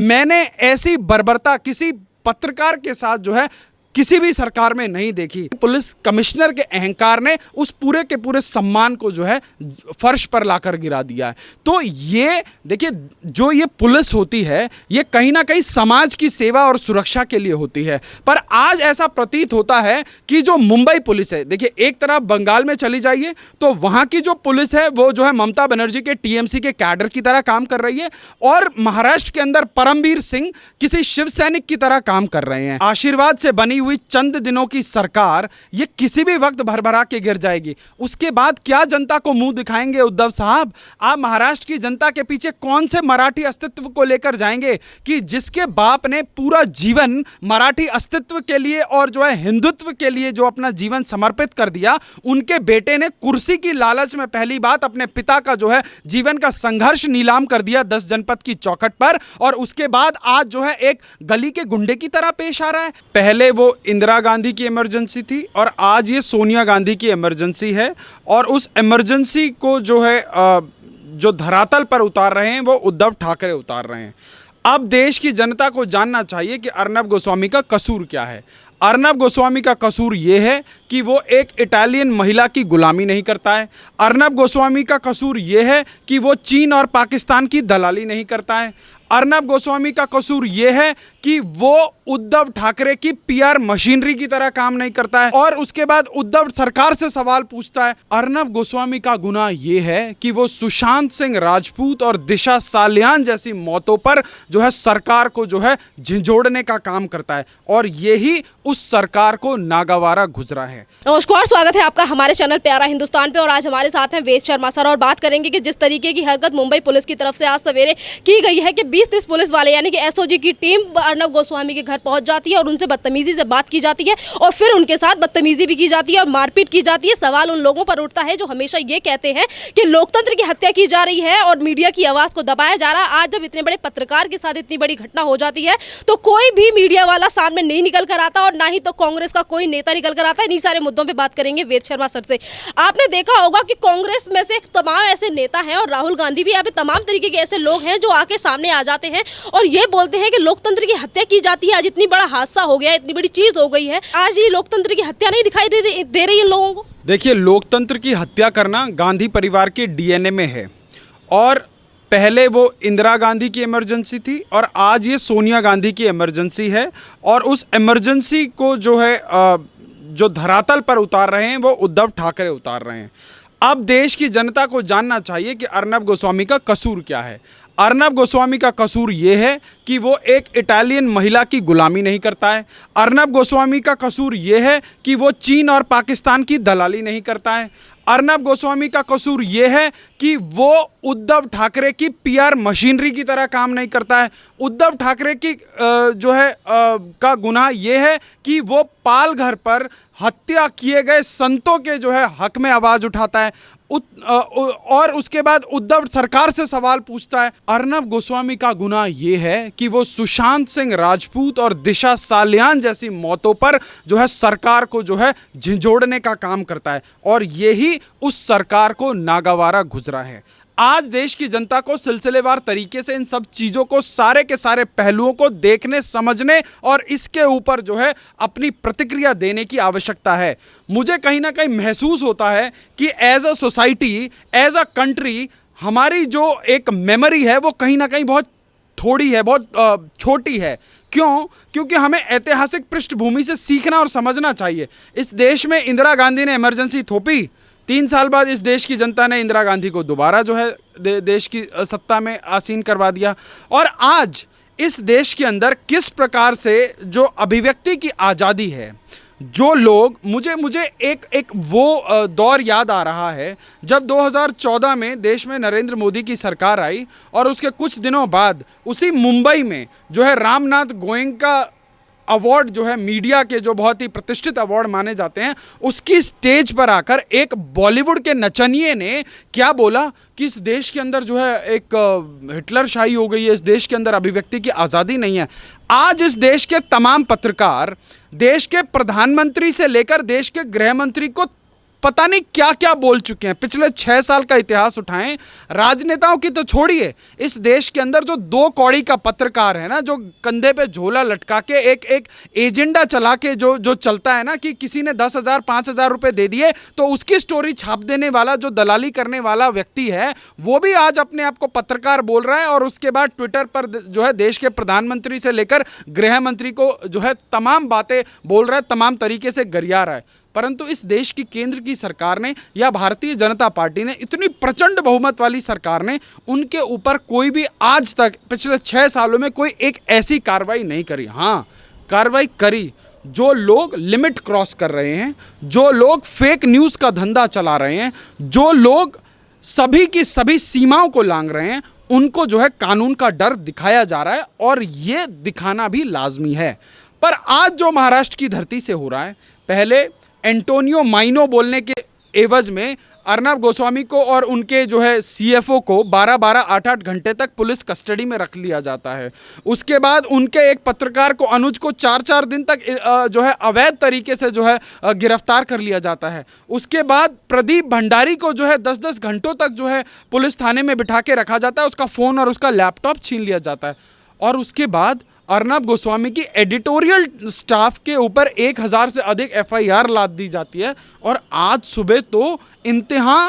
मैंने ऐसी बर्बरता किसी पत्रकार के साथ जो है किसी भी सरकार में नहीं देखी। पुलिस कमिश्नर के अहंकार ने उस पूरे के पूरे सम्मान को जो है फर्श पर लाकर गिरा दिया है। तो ये देखिए, जो ये पुलिस होती है ये कहीं ना कहीं समाज की सेवा और सुरक्षा के लिए होती है। पर आज ऐसा प्रतीत होता है कि जो मुंबई पुलिस है, देखिए एक तरफ बंगाल में चली जाइए तो वहाँ की जो पुलिस है वो जो है ममता बनर्जी के टीएमसी के कैडर की तरह काम कर रही है, और महाराष्ट्र के अंदर परमवीर सिंह किसी शिव सैनिक की तरह काम कर रहे हैं। आशीर्वाद से बनी हुई चंद दिनों की सरकार ये किसी भी वक्त भरभरा के गिर जाएगी। उसके बाद क्या जनता को मुंह दिखाएंगे उद्धव साहब? आप महाराष्ट्र की जनता के पीछे कौन से मराठी अस्तित्व को लेकर जाएंगे कि जिसके बाप ने पूरा जीवन मराठी अस्तित्व के लिए और जो है हिंदुत्व के लिए जो अपना जीवन समर्पित कर दिया, उनके बेटे ने कुर्सी की लालच में पहली बात अपने पिता का जो है जीवन का संघर्ष नीलाम कर दिया 10 जनपद की चौखट पर, और उसके बाद आज जो है एक गली के गुंडे की तरह पेश आ रहा है। पहले वो इंदिरा गांधी की इमरजेंसी थी और आज ये सोनिया गांधी की इमरजेंसी है, और उस इमरजेंसी को जो है जो धरातल पर उतार रहे हैं वो उद्धव ठाकरे उतार रहे हैं। अब देश की जनता को जानना चाहिए कि अर्नब गोस्वामी का कसूर क्या है। अर्नब गोस्वामी का कसूर ये है कि वो एक इटालियन महिला की गुलामी नहीं करता है। अर्नब गोस्वामी का कसूर ये है कि वो चीन और पाकिस्तान की दलाली नहीं करता है। अर्नब गोस्वामी का कसूर ये है कि वो उद्धव ठाकरे की पीआर मशीनरी की तरह काम नहीं करता है और उसके बाद उद्धव सरकार से सवाल पूछता है। अर्नब गोस्वामी का गुनाह ये है कि वो सुशांत सिंह राजपूत और दिशा सालियान जैसी मौतों पर जो है सरकार को जो है झिंझोड़ने का काम करता है, और यही उस सरकार को नागवारा गुजरा है। नमस्कार, स्वागत है आपका हमारे चैनल प्यारा हिंदुस्तान पे, और आज हमारे साथ हैं वेद शर्मा सर, और बात करेंगे कि जिस तरीके की हरकत मुंबई पुलिस की तरफ से आज सवेरे की गई है कि 20-30 पुलिस वाले यानी कि एसओजी की टीम अर्नब गोस्वामी के घर पहुंच जाती है और उनसे बदतमीजी से बात की जाती है, और फिर उनके साथ बदतमीजी भी की जाती है और मारपीट की जाती है। सवाल उन लोगों पर उठता है जो हमेशा ये कहते हैं कि लोकतंत्र की हत्या की जा रही है और मीडिया की आवाज को दबाया जा रहा है। आज जब इतने बड़े पत्रकार के साथ इतनी बड़ी घटना हो जाती है तो कोई भी मीडिया वाला सामने नहीं निकल कर आता, और ना ही तो कांग्रेस का कोई नेता निकल कर आता है। इन्हीं सारे मुद्दों पे बात करेंगे वेद शर्मा सर से। आपने देखा होगा कि कांग्रेस में से तमाम ऐसे नेता हैं, और राहुल गांधी भी, यहाँ पे तमाम तरीके के ऐसे लोग हैं जो आके सामने आ जाते हैं और ये बोलते हैं कि लोकतंत्र की हत्या की जाती है। आज इतनी बड़ा हादसा हो गया है, इतनी बड़ी चीज हो गई है, आज ये लोकतंत्र की हत्या नहीं दिखाई दे रही इन लोगों को। देखिए, लोकतंत्र की हत्या करना गांधी परिवार के डीएनए में है, और पहले वो इंदिरा गांधी की इमरजेंसी थी और आज ये सोनिया गांधी की इमरजेंसी है, और उस इमरजेंसी को जो है जो धरातल पर उतार रहे हैं वो उद्धव ठाकरे उतार रहे हैं। अब देश की जनता को जानना चाहिए कि अर्नब गोस्वामी का कसूर क्या है। अर्नब गोस्वामी का कसूर ये है कि वो एक इटालियन महिला की गुलामी नहीं करता है। अर्नब गोस्वामी का कसूर ये है कि वो चीन और पाकिस्तान की दलाली नहीं करता है। अर्नब गोस्वामी का कसूर ये है कि वो उद्धव ठाकरे की पीआर मशीनरी की तरह काम नहीं करता है। उद्धव ठाकरे की जो है का गुनाह ये है कि वो पाल घर पर हत्या किए गए संतों के जो है हक में आवाज़ उठाता है, और उसके बाद उद्धव सरकार से सवाल पूछता है। अर्नब गोस्वामी का गुनाह ये है कि वो सुशांत सिंह राजपूत और दिशा सालियान जैसी मौतों पर जो है सरकार को जो है झिंझोड़ने का काम करता है, और यही उस सरकार को नागवारा गुजरा है। आज देश की जनता को सिलसिलेवार तरीके से इन सब चीज़ों को, सारे के सारे पहलुओं को देखने, समझने और इसके ऊपर जो है अपनी प्रतिक्रिया देने की आवश्यकता है। मुझे कहीं ना कहीं महसूस होता है कि as a society, as a country, हमारी जो एक मेमोरी है वो कहीं ना कहीं बहुत थोड़ी है, बहुत छोटी है। क्यों? क्योंकि हमें ऐतिहासिक पृष्ठभूमि से सीखना और समझना चाहिए। इस देश में इंदिरा गांधी ने इमरजेंसी थोपी, 3 साल बाद इस देश की जनता ने इंदिरा गांधी को दोबारा जो है देश की सत्ता में आसीन करवा दिया, और आज इस देश के अंदर किस प्रकार से जो अभिव्यक्ति की आज़ादी है, जो लोग, मुझे एक वो दौर याद आ रहा है जब 2014 में देश में नरेंद्र मोदी की सरकार आई, और उसके कुछ दिनों बाद उसी मुंबई में जो है रामनाथ गोयनका अवार्ड जो है मीडिया के जो बहुत ही प्रतिष्ठित अवार्ड माने जाते हैं, उसकी स्टेज पर आकर एक बॉलीवुड के नचनिए ने क्या बोला कि इस देश के अंदर जो है एक हिटलरशाही हो गई है, इस देश के अंदर अभिव्यक्ति की आज़ादी नहीं है। आज इस देश के तमाम पत्रकार देश के प्रधानमंत्री से लेकर देश के गृह मंत्री को पता नहीं क्या क्या बोल चुके हैं। पिछले 6 साल का इतिहास उठाएं, राजनेताओं की तो छोड़िए, इस देश के अंदर जो 2 कौड़ी का पत्रकार है ना, जो कंधे पे झोला लटका के एक एजेंडा चला के जो चलता है ना, कि किसी ने 10,000 5,000 रुपए दे दिए तो उसकी स्टोरी छाप देने वाला, जो दलाली करने वाला व्यक्ति है, वो भी आज अपने आप को पत्रकार बोल रहा है। और उसके बाद ट्विटर पर जो है देश के प्रधानमंत्री से लेकर गृह मंत्री को जो है तमाम बातें बोल रहा है, तमाम तरीके से गरिया रहा है। परंतु इस देश की केंद्र की सरकार ने या भारतीय जनता पार्टी ने, इतनी प्रचंड बहुमत वाली सरकार ने, उनके ऊपर कोई भी आज तक पिछले 6 सालों में कोई एक ऐसी कार्रवाई नहीं करी। हाँ, कार्रवाई करी जो लोग लिमिट क्रॉस कर रहे हैं, जो लोग फेक न्यूज़ का धंधा चला रहे हैं, जो लोग सभी की सभी सीमाओं को लांघ रहे हैं, उनको जो है कानून का डर दिखाया जा रहा है और ये दिखाना भी लाजमी है। पर आज जो महाराष्ट्र की धरती से हो रहा है, पहले एंटोनियो माइनो बोलने के एवज में अर्नब गोस्वामी को और उनके जो है सीएफओ को 12-12, 8-8 घंटे तक पुलिस कस्टडी में रख लिया जाता है। उसके बाद उनके एक पत्रकार को, अनुज को, 4-4 दिन तक जो है अवैध तरीके से जो है गिरफ्तार कर लिया जाता है। उसके बाद प्रदीप भंडारी को जो है 10-10 घंटों तक जो है पुलिस थाने में बिठा के रखा जाता है, उसका फ़ोन और उसका लैपटॉप छीन लिया जाता है। और उसके बाद अर्नब गोस्वामी की एडिटोरियल स्टाफ के ऊपर 1000 से अधिक एफआईआर लाद दी जाती है। और आज सुबह तो इंतहा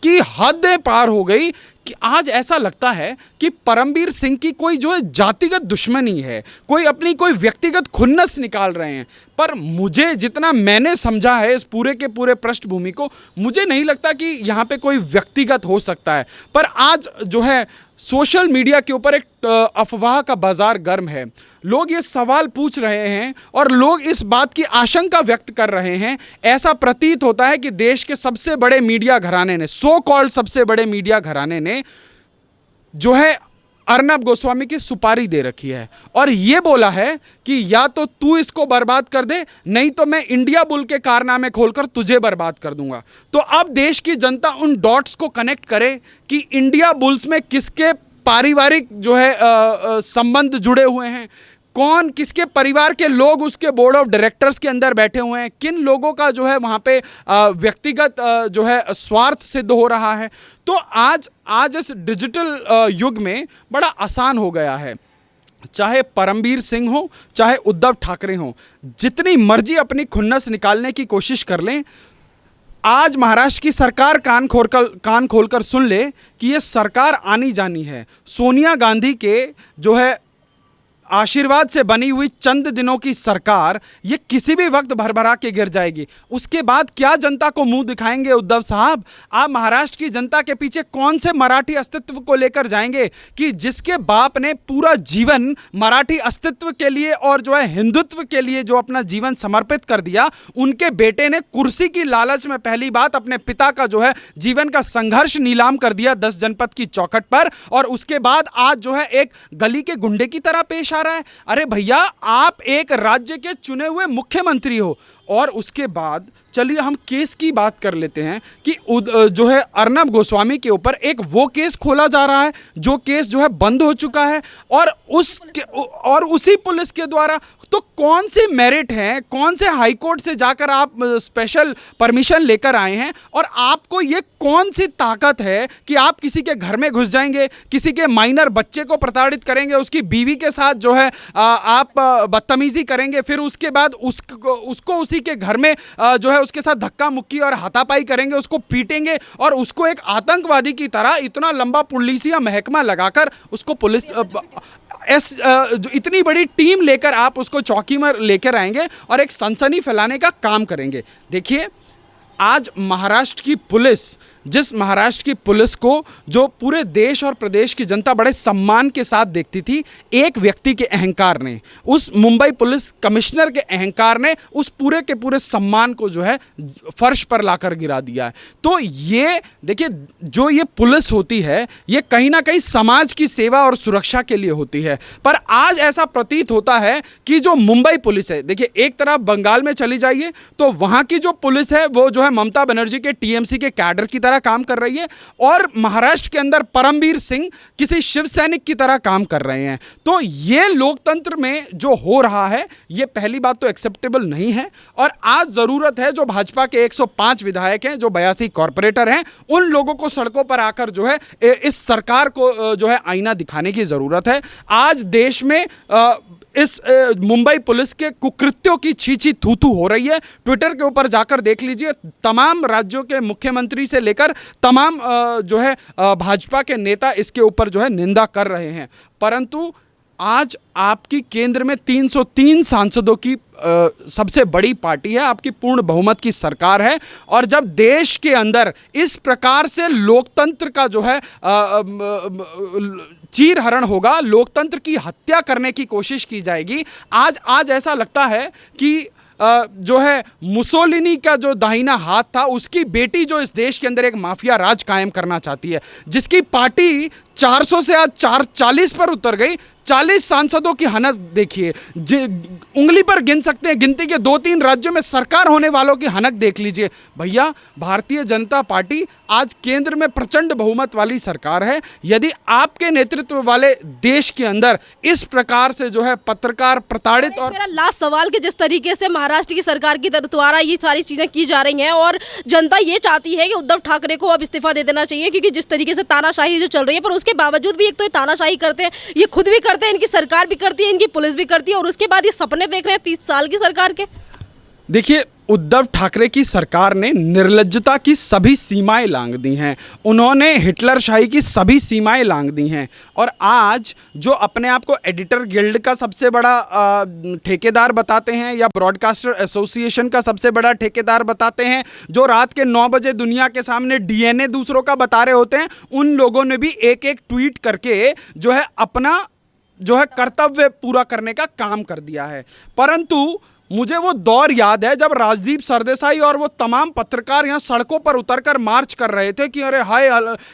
की हदें पार हो गई कि आज ऐसा लगता है कि परमबीर सिंह की कोई जो है जातिगत दुश्मनी है, कोई व्यक्तिगत खुन्नस निकाल रहे हैं। पर मुझे, जितना मैंने समझा है इस पूरे के पूरे पृष्ठभूमि को, मुझे नहीं लगता कि यहाँ पे कोई व्यक्तिगत हो सकता है। पर आज जो है सोशल मीडिया के ऊपर एक अफवाह का बाजार गर्म है। लोग ये सवाल पूछ रहे हैं और लोग इस बात की आशंका व्यक्त कर रहे हैं, ऐसा प्रतीत होता है कि देश के सबसे बड़े मीडिया घराने ने, सो कॉल्ड सबसे बड़े मीडिया घराने ने जो है अर्नब गोस्वामी की सुपारी दे रखी है और ये बोला है कि या तो तू इसको बर्बाद कर दे, नहीं तो मैं इंडिया बुल के कारनामे खोलकर तुझे बर्बाद कर दूंगा। तो अब देश की जनता उन डॉट्स को कनेक्ट करे कि इंडिया बुल्स में किसके पारिवारिक जो है संबंध जुड़े हुए हैं, कौन, किसके परिवार के लोग उसके बोर्ड ऑफ डायरेक्टर्स के अंदर बैठे हुए हैं, किन लोगों का जो है वहाँ पे व्यक्तिगत जो है स्वार्थ सिद्ध हो रहा है। तो आज इस डिजिटल युग में बड़ा आसान हो गया है, चाहे परमबीर सिंह हो, चाहे उद्धव ठाकरे हो, जितनी मर्जी अपनी खुन्नस निकालने की कोशिश कर लें। आज महाराष्ट्र की सरकार कान खोलकर सुन ले कि ये सरकार आनी जानी है। सोनिया गांधी के जो है आशीर्वाद से बनी हुई चंद दिनों की सरकार ये किसी भी वक्त भरभरा के गिर जाएगी। उसके बाद क्या जनता को मुंह दिखाएंगे उद्धव साहब? आप महाराष्ट्र की जनता के पीछे कौन से मराठी अस्तित्व को लेकर जाएंगे कि जिसके बाप ने पूरा जीवन मराठी अस्तित्व के लिए और जो है हिंदुत्व के लिए जो अपना जीवन समर्पित कर दिया, उनके बेटे ने कुर्सी की लालच में पहली बात अपने पिता का जो है जीवन का संघर्ष नीलाम कर दिया 10 जनपद की चौखट पर, और उसके बाद आज जो है एक गली के गुंडे की तरह पेश रहा है। अरे भैया, आप एक राज्य के चुने हुए मुख्यमंत्री हो। और उसके बाद चलिए हम केस की बात कर लेते हैं कि जो है अर्नब गोस्वामी के ऊपर एक वो केस खोला जा रहा है जो केस जो है बंद हो चुका है, और उसी पुलिस के द्वारा। तो कौन सी मेरिट है, कौन से हाई कोर्ट से जाकर आप स्पेशल परमिशन लेकर आए हैं, और आपको ये कौन सी ताकत है कि आप किसी के घर में घुस जाएंगे, किसी के माइनर बच्चे को प्रताड़ित करेंगे, उसकी बीवी के साथ जो है आप बदतमीजी करेंगे, फिर उसके बाद उसको उसी के घर में जो है उसके साथ धक्का मुक्की और हाथापाई करेंगे, उसको पीटेंगे और उसको एक आतंकवादी की तरह इतना लंबा पुलिसिया महकमा लगाकर उसको पुलिस जो इतनी बड़ी टीम लेकर आप उसको चौकी में लेकर आएंगे और एक सनसनी फैलाने का काम करेंगे। देखिए, आज महाराष्ट्र की पुलिस, जिस महाराष्ट्र की पुलिस को जो पूरे देश और प्रदेश की जनता बड़े सम्मान के साथ देखती थी, एक व्यक्ति के अहंकार ने, उस मुंबई पुलिस कमिश्नर के अहंकार ने उस पूरे के पूरे सम्मान को जो है फर्श पर लाकर गिरा दिया है। तो ये देखिए, जो ये पुलिस होती है ये कहीं ना कहीं समाज की सेवा और सुरक्षा के लिए होती है। पर आज ऐसा प्रतीत होता है कि जो मुंबई पुलिस है, देखिए एक तरफ बंगाल में चली जाइए तो वहाँ की जो पुलिस है वो जो है है ममता बनर्जी के टीएमसी के कैडर की तरह काम कर रही है और महाराष्ट्र के अंदर परमवीर सिंह किसी शिव सैनिक की तरह काम कर रहे हैं। तो ये लोकतंत्र में जो हो रहा है ये पहली बात तो एक्सेप्टेबल नहीं है और आज ज़रूरत है जो भाजपा के 105 विधायक हैं, जो 82 कॉरपोरेटर हैं, उन लोगों को सड़कों पर आकर जो है इस सरकार को जो है आईना दिखाने की ज़रूरत है। आज देश में इस मुंबई पुलिस के कुकृत्यों की छी थू थू हो रही है। ट्विटर के ऊपर जाकर देख लीजिए, तमाम राज्यों के मुख्यमंत्री से लेकर तमाम जो है भाजपा के नेता इसके ऊपर जो है निंदा कर रहे हैं। परंतु आज आपकी केंद्र में 303 सांसदों की सबसे बड़ी पार्टी है, आपकी पूर्ण बहुमत की सरकार है और जब देश के अंदर इस प्रकार से लोकतंत्र का जो है चीरहरण होगा, लोकतंत्र की हत्या करने की कोशिश की जाएगी। आज ऐसा लगता है कि जो है मुसोलिनी का जो दाहिना हाथ था उसकी बेटी जो इस देश के अंदर एक माफिया राज कायम करना चाहती है, जिसकी पार्टी 400 से आज 440 पर उतर गई। 40 सांसदों की हालत देखिए, उंगली पर गिन सकते हैं, गिनती के 2-3 राज्यों में सरकार होने वालों की हालत देख लीजिए। भैया, भारतीय जनता पार्टी आज केंद्र में प्रचंड बहुमत वाली सरकार है। यदि आपके नेतृत्व वाले देश के अंदर इस प्रकार से जो है पत्रकार प्रताड़ित और मेरा लास्ट सवाल कि जिस तरीके से महाराष्ट्र की सरकार की द्वारा ये सारी चीज़ें की जा रही हैं और जनता ये चाहती है कि उद्धव ठाकरे को अब इस्तीफा दे देना चाहिए, क्योंकि जिस तरीके से तानाशाही जो चल रही है, पर उसके बावजूद भी एक तो ये तानाशाही करते हैं, ये खुद भी करते हैं, इनकी सरकार भी करती है, इनकी पुलिस भी करती है और उसके बाद ये सपने देख रहे हैं 30 साल की सरकार के। देखिए, उद्धव ठाकरे की सरकार ने निर्लज्जता की सभी सीमाएं लांघ दी हैं, उन्होंने हिटलरशाही की सभी सीमाएं लांघ दी हैं और आज जो अपने आप को एडिटर गिल्ड का सबसे बड़ा ठेकेदार बताते हैं या ब्रॉडकास्टर एसोसिएशन का सबसे बड़ा ठेकेदार बताते हैं, जो रात के 9 बजे दुनिया के सामने डीएनए दूसरों का बता रहे होते हैं, उन लोगों ने भी एक ट्वीट करके जो है अपना जो है कर्तव्य पूरा करने का काम कर दिया है। परंतु मुझे वो दौर याद है जब राजदीप सरदेसाई और वो तमाम पत्रकार यहाँ सड़कों पर उतरकर मार्च कर रहे थे कि अरे हाय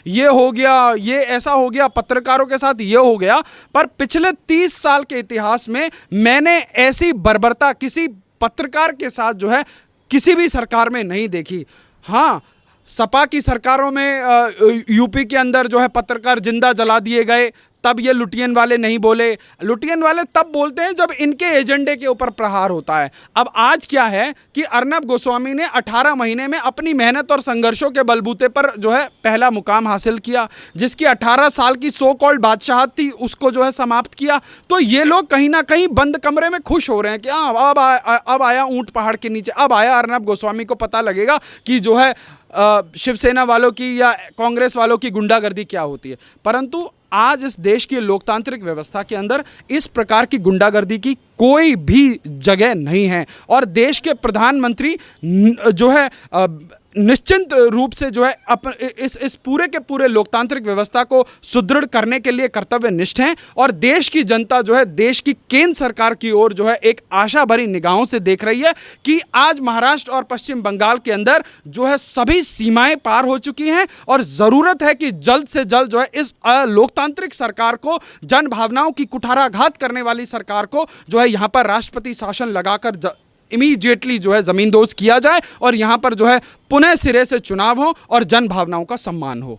ये हो गया, ये ऐसा हो गया, पत्रकारों के साथ ये हो गया। पर पिछले 30 साल के इतिहास में मैंने ऐसी बर्बरता किसी पत्रकार के साथ जो है किसी भी सरकार में नहीं देखी। हाँ, सपा की सरकारों में यूपी के अंदर जो है पत्रकार जिंदा जला दिए गए, तब ये लुटियन वाले नहीं बोले। लुटियन वाले तब बोलते हैं जब इनके एजेंडे के ऊपर प्रहार होता है। अब आज क्या है कि अर्नब गोस्वामी ने 18 महीने में अपनी मेहनत और संघर्षों के बलबूते पर जो है पहला मुकाम हासिल किया, जिसकी 18 साल की सो कॉल्ड बादशाहत थी उसको जो है समाप्त किया। तो ये लोग कहीं ना कहीं बंद कमरे में खुश हो रहे हैं कि हाँ अब आया ऊंट पहाड़ के नीचे, अब आया अर्नब गोस्वामी को पता लगेगा कि जो है शिवसेना वालों की या कांग्रेस वालों की गुंडागर्दी क्या होती है। परंतु आज इस देश की लोकतांत्रिक व्यवस्था के अंदर इस प्रकार की गुंडागर्दी की कोई भी जगह नहीं है और देश के प्रधानमंत्री जो है निश्चिंत रूप से जो है इस पूरे के पूरे लोकतांत्रिक व्यवस्था को सुदृढ़ करने के लिए कर्तव्यनिष्ठ हैं और देश की जनता जो है देश की केंद्र सरकार की ओर जो है एक आशा भरी निगाहों से देख रही है कि आज महाराष्ट्र और पश्चिम बंगाल के अंदर जो है सभी सीमाएं पार हो चुकी हैं और ज़रूरत है कि जल्द से जल्द जो है इस लोकतांत्रिक सरकार को, जन भावनाओं की कुठाराघात करने वाली सरकार को जो है यहाँ पर राष्ट्रपति शासन लगाकर इमीडिएटली जो है ज़मींदोज़ किया जाए और यहाँ पर जो है पुनः सिरे से चुनाव हो और जन भावनाओं का सम्मान हो।